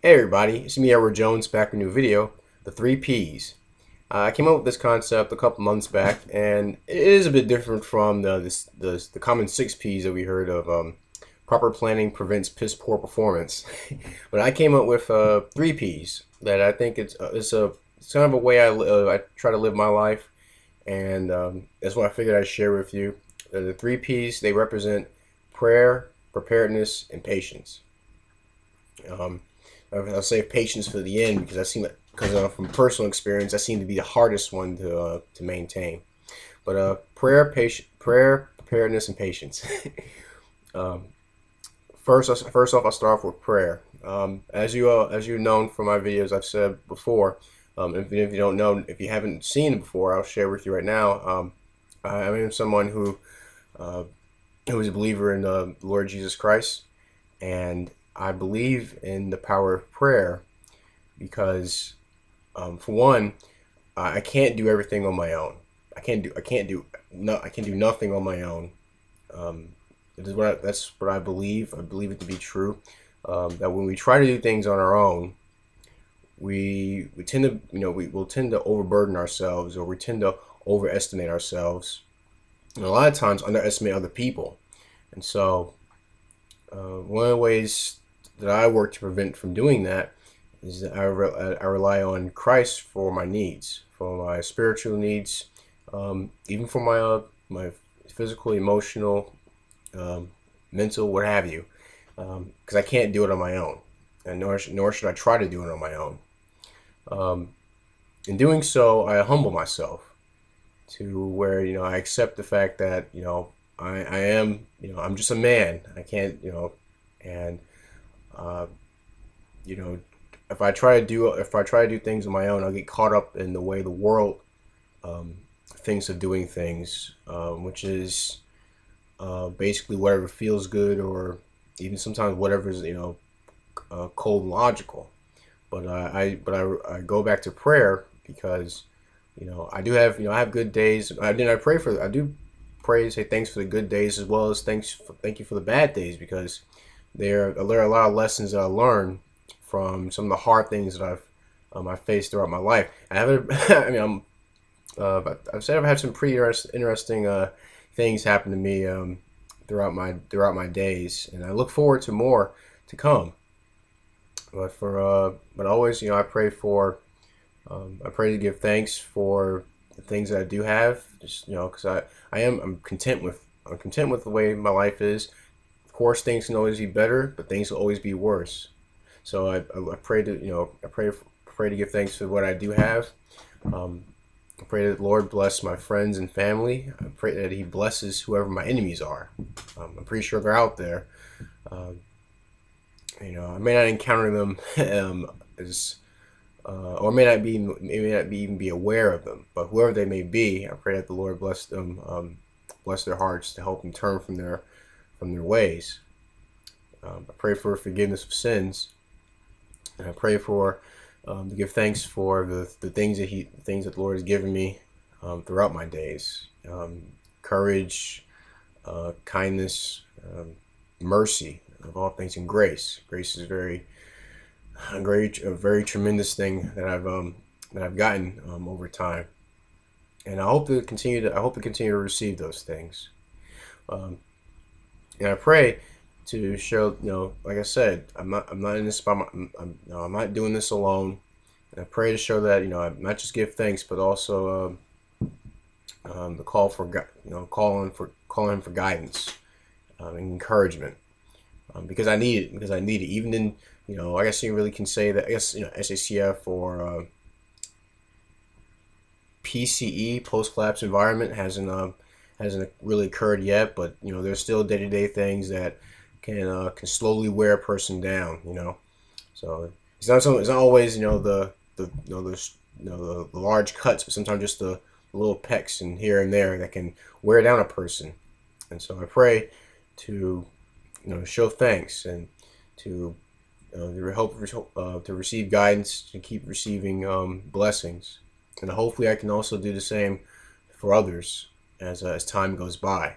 Hey everybody, it's me Edward Jones back with a new video, the 3 Ps. I came up with this concept a couple months back, and it is a bit different from the common 6 Ps that we heard of. Proper planning prevents piss poor performance, but I came up with 3 Ps that I think it's kind of a way I try to live my life, and that's what I figured I'd share with you. The 3 Ps, they represent prayer, preparedness, and patience. Um, I'll save patience for the end because from personal experience, that seemed to be the hardest one to maintain. But prayer, preparedness, and patience. um, first off, I'll start off with prayer. As you've known from my videos, I've said before. If you don't know, if you haven't seen it before, I'll share with you right now. I am someone uh, who is a believer in the Lord Jesus Christ, and I believe in the power of prayer because, for one, I can't do everything on my own. I can't do nothing on my own. Um, that's what I believe. I believe it to be true. That when we try to do things on our own, we tend to we will tend to overburden ourselves, or we tend to overestimate ourselves, and a lot of times underestimate other people. And so, one of the ways that I work to prevent from doing that is that I rely on Christ for my needs, for my spiritual needs, even for my physical, emotional, um, mental, what have you, because I can't do it on my own, and nor should I try to do it on my own. Um, in doing so, I humble myself to where I accept the fact that I am I'm just a man. I can't and uh, you know if I try to do things on my own, I'll get caught up in the way the world thinks of doing things, which is basically whatever feels good, or even sometimes whatever is cold and logical. But I go back to prayer because I have good days. I do pray, say thanks for the good days, as well as thank you for the bad days, because there are a lot of lessons that I learned from some of the hard things that I faced throughout my life. I haven't. I mean, I've said I've had some pretty interesting things happen to me throughout my days, and I look forward to more to come. But always, I pray to give thanks for the things that I do have, just because I'm content with the way my life is. Of course, things can always be better, but things will always be worse. So I pray to pray to give thanks for what I do have. Um, I pray that the Lord bless my friends and family. I pray that He blesses whoever my enemies are. I'm pretty sure they're out there. Um, I may not encounter them as or may not be even be aware of them, but whoever they may be, I pray that the Lord bless them, bless their hearts to help them turn from their ways. I pray for forgiveness of sins, and I pray for to give thanks for the things that the Lord has given me throughout my days. Courage, kindness, mercy, of all things, and grace. Grace is a very tremendous thing that I've gotten over time, and I hope to continue to receive those things. Um, and I pray to show, like I said, I'm not in this by my, I'm not doing this alone. And I pray to show that I not just give thanks, but also the call for calling Him for guidance and encouragement, because I need it. Because I need it, even in I guess you really can say that. I guess SACF or PCE, post collapse environment, hasn't really occurred yet, but there's still day to day things that can slowly wear a person down. So it's not always the large cuts, but sometimes just the little pecks and here and there that can wear down a person. And so I pray to show thanks, and to to receive guidance, to keep receiving blessings, and hopefully I can also do the same for others as time goes by.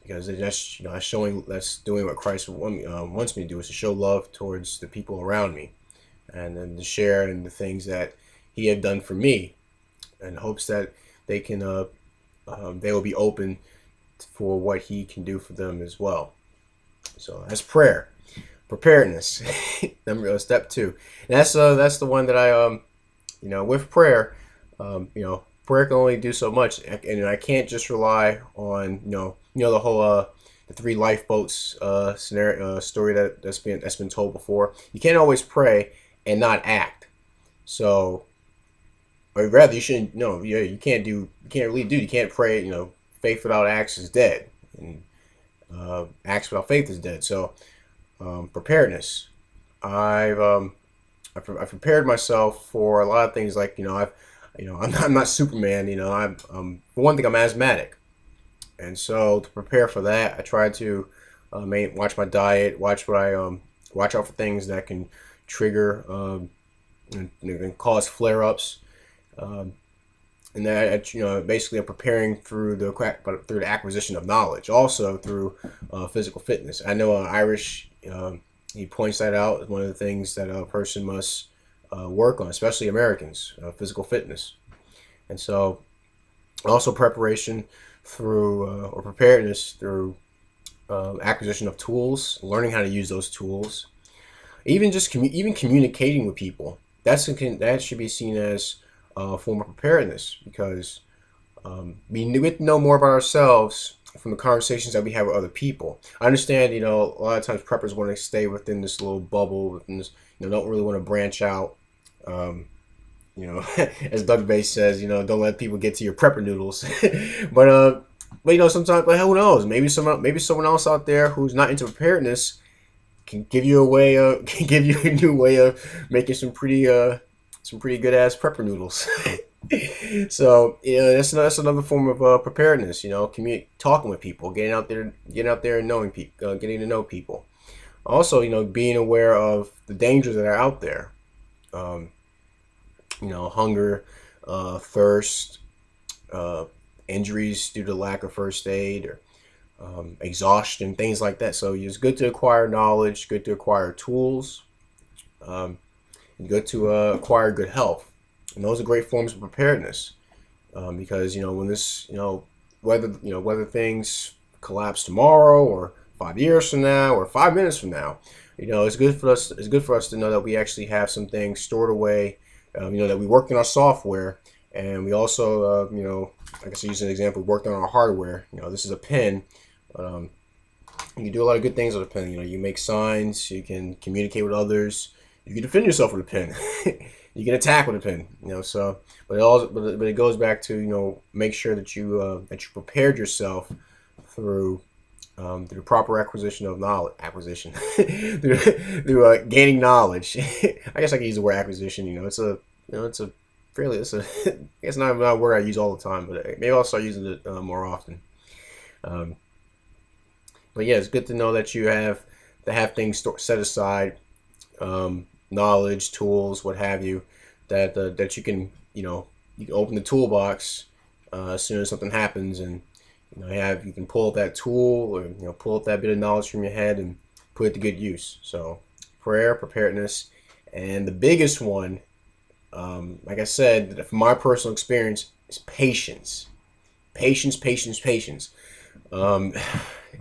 Because that's doing what Christ wants me to do, is to show love towards the people around me, and then to share and the things that he had done for me, in hopes that they can they will be open for what he can do for them as well. So that's prayer. Preparedness. Number step two. And that's the one that I with prayer, prayer can only do so much, and I can't just rely on the whole the three lifeboats scenario story that's been told before. You can't always pray and not act. So, or rather, you shouldn't. No, you can't do. You can't really do. You can't pray. Faith without acts is dead, and acts without faith is dead. So, preparedness. I've I've prepared myself for a lot of things. Like I'm not Superman. For one thing, I'm asthmatic, and so to prepare for that, I try to watch my diet, watch out for things that can trigger and cause flare-ups. Um, and that basically I'm preparing through the acquisition of knowledge, also through physical fitness. I know Irish. He points that out as one of the things that a person must work on, especially Americans, physical fitness. And so, also preparation through or preparedness through acquisition of tools, learning how to use those tools, even just even communicating with people. That should be seen as a form of preparedness, because we get to know more about ourselves from the conversations that we have with other people. I understand, a lot of times preppers want to stay within this little bubble, within this, don't really want to branch out. Um, as Doug Bass says, don't let people get to your prepper noodles. but sometimes, but who knows? Maybe someone else out there who's not into preparedness can give you a way can give you a new way of making some pretty good ass prepper noodles. So that's another form of preparedness. Talking with people, getting out there and knowing people, getting to know people. Also, being aware of the dangers that are out there. Um, Hunger, thirst, uh, injuries due to lack of first aid, or exhaustion, things like that. So it's good to acquire knowledge, good to acquire tools, um, and good to acquire good health. And those are great forms of preparedness, because when this, whether things collapse tomorrow or 5 years from now or 5 minutes from now, it's good for us. It's good for us to know that we actually have some things stored away. That we worked on our software, and we also, like I said, use an example, we worked on our hardware. This is a pen. But, you can do a lot of good things with a pen. You make signs, you can communicate with others, you can defend yourself with a pen, you can attack with a pen. So, but it goes back to make sure that you prepared yourself through through proper acquisition of knowledge, through gaining knowledge. I guess I can use the word acquisition. It's a fairly, it's not a word I use all the time, but maybe I'll start using it more often. Um, but yeah, it's good to know that you have things set aside, knowledge, tools, what have you, that you can open the toolbox as soon as something happens, and you can pull up that tool, or pull up that bit of knowledge from your head and put it to good use. So prayer, preparedness, and the biggest one, like I said, from my personal experience, is patience. Patience. Um,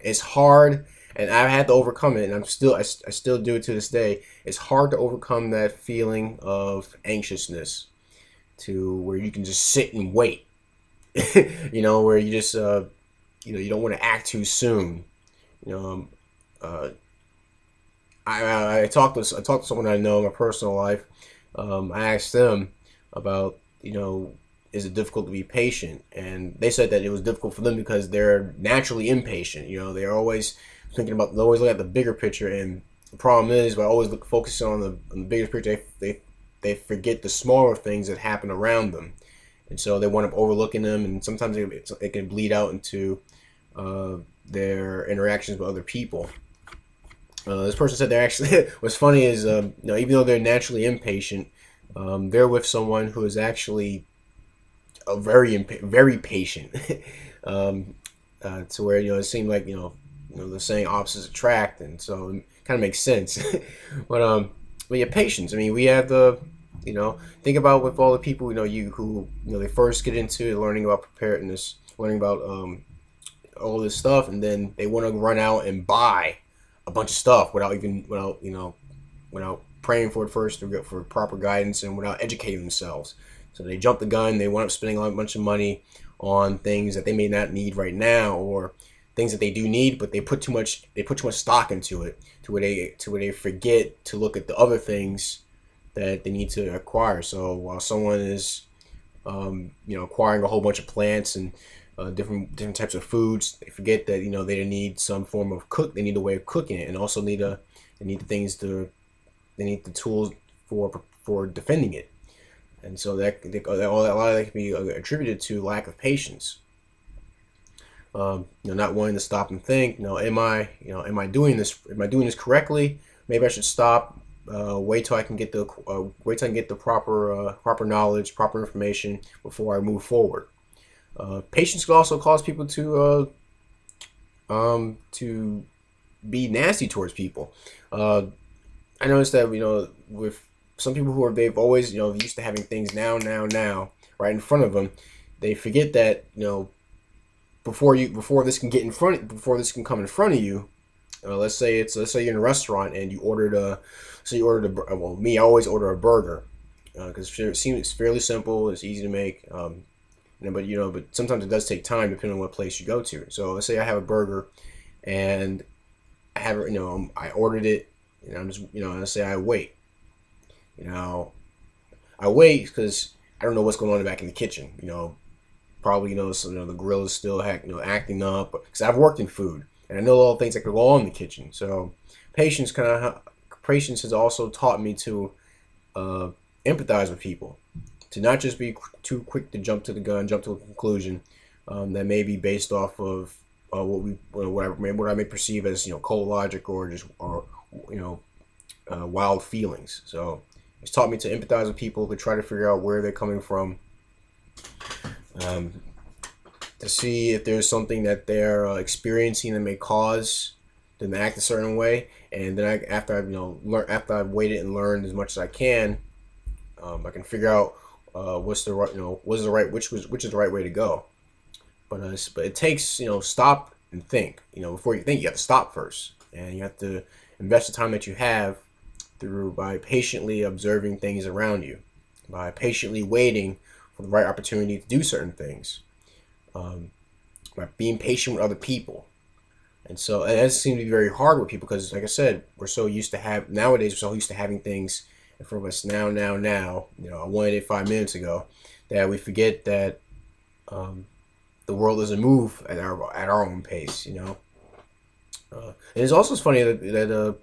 it's hard, and I've had to overcome it, and I still do it to this day. It's hard to overcome that feeling of anxiousness, to where you can just sit and wait. Where you just you don't want to act too soon. You know, uh, I talked to someone I know in my personal life. I asked them about, is it difficult to be patient, and they said that it was difficult for them because they're naturally impatient. They're always they always look at the bigger picture, and the problem is by always focusing on the bigger picture, they forget the smaller things that happen around them, and so they wind up overlooking them, and sometimes it can bleed out into their interactions with other people. This person said they're actually. What's funny is, even though they're naturally impatient, they're with someone who is actually very patient. To where it seemed like they're saying opposites attract, and so it kind of makes sense. But But yeah, patience. I mean, we have the, think about with all the people, who, they first get into learning about preparedness, learning about all this stuff, and then they want to run out and buy a bunch of stuff without praying for it first to get for proper guidance and without educating themselves. So they jump the gun. They wind up spending a bunch of money on things that they may not need right now, or things that they do need, but they put too much stock into it to where they forget to look at the other things that they need to acquire. So while someone is acquiring a whole bunch of plants and different types of foods, they forget that they need some form of cook. They need a way of cooking it, and also they need the things to they need the tools for defending it. And so a lot of that can be attributed to lack of patience. Not wanting to stop and think. Am I doing this? Am I doing this correctly? Maybe I should stop. Wait till I can get the proper knowledge, proper information before I move forward. Patience could also cause people to be nasty towards people. I noticed that with some people they've always used to having things now right in front of them. They forget that before this can come in front of you. Let's say you're in a restaurant and you ordered a well, me, I always order a burger because it seems it's fairly simple. It's easy to make. But sometimes it does take time depending on what place you go to. So let's say I have a burger and I ordered it, and I'm just let's say I wait. You know, I wait because I don't know what's going on back in the kitchen. Probably the grill is still acting up because I've worked in food and I know all the things that could go on in the kitchen. So patience kind of patience has also taught me to empathize with people, to not just be too quick to jump to the gun, jump to a conclusion that may be based off of what I may perceive as cold logic or wild feelings. So it's taught me to empathize with people, to try to figure out where they're coming from, um, to see if there's something that they're experiencing that may cause them to act a certain way. And then after I've waited and learned as much as I can, I can figure out which is the right way to go. But it takes stop and think. Before you think, you have to stop first, and you have to invest the time that you have by patiently observing things around you, by patiently waiting for the right opportunity to do certain things, by being patient with other people. And that seems to be very hard with people because, like I said, nowadays we're so used to having things in front of us now. I wanted it 5 minutes ago, that we forget that the world doesn't move at our own pace. And it's also funny that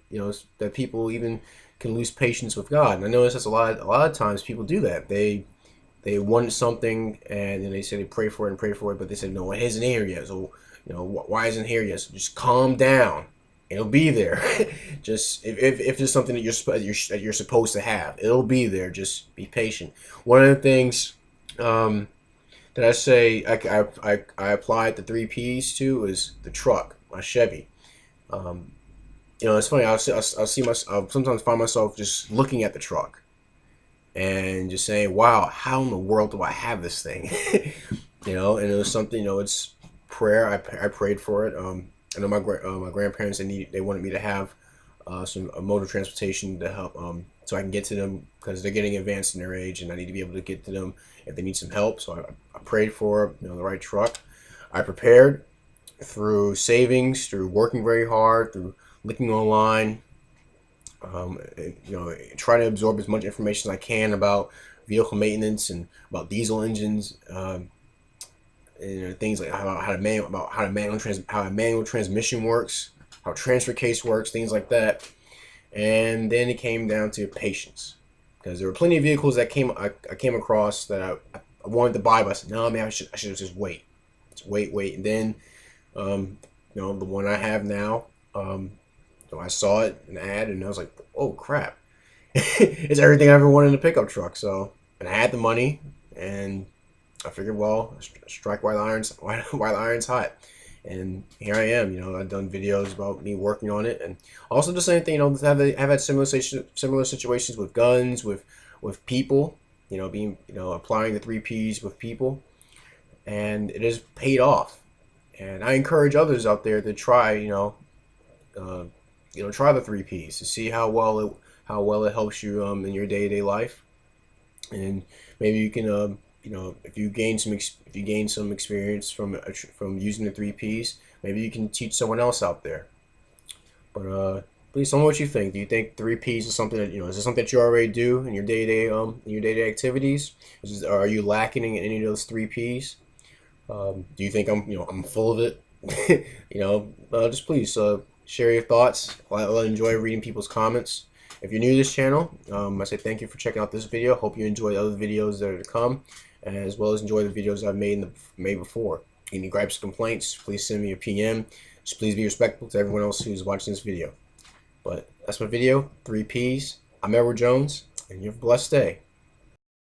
people even can lose patience with God. And I notice that's a lot of times people do that. They want something and then they say they pray for it and pray for it, but they say no, it isn't here yet. So why isn't it here yet? So just calm down. It'll be there. Just if there's something that you're supposed to have, it'll be there. Just be patient. One of the things that I say I applied the 3 Ps to is the truck, my Chevy. It's funny. I'll sometimes find myself just looking at the truck and just saying, "Wow, how in the world do I have this thing?" And it was something. It's prayer. I prayed for it. I know my grandparents they wanted me to have some a mode of transportation to help so I can get to them because they're getting advanced in their age and I need to be able to get to them if they need some help. So I prayed for the right truck. I prepared through savings, through working very hard, through looking online. Try to absorb as much information as I can about vehicle maintenance and about diesel engines. Things like how a manual transmission works, how a transfer case works, things like that. And then it came down to patience, because there were plenty of vehicles that I came across that I wanted to buy, but I said, no, man, I should just wait. And then the one I have now, I saw it an ad and I was like, oh crap, it's everything I ever wanted in a pickup truck. So, and I had the money and I figured, well, strike while the iron's hot. And here I am. I've done videos about me working on it, and also the same thing. I've had similar situations with guns, with people. Being applying the three P's with people, and it has paid off. And I encourage others out there to try, uh, try the three P's to see how well it helps you in your day to day life. And maybe you can, if you gain some experience from using the three P's, maybe you can teach someone else out there. But please tell me what you think. Do you think three P's is something that is it something that you already do in your day to day activities? Are you lacking in any of those three P's? Do you think I'm full of it? Just please share your thoughts. I enjoy reading people's comments. If you're new to this channel, I say thank you for checking out this video. Hope you enjoy the other videos that are to come, and as well as enjoy the videos I've made before. Any gripes, complaints, please send me a PM. Just please be respectful to everyone else who's watching this video. But that's my video. Three P's. I'm Edward Jones, and you have a blessed day.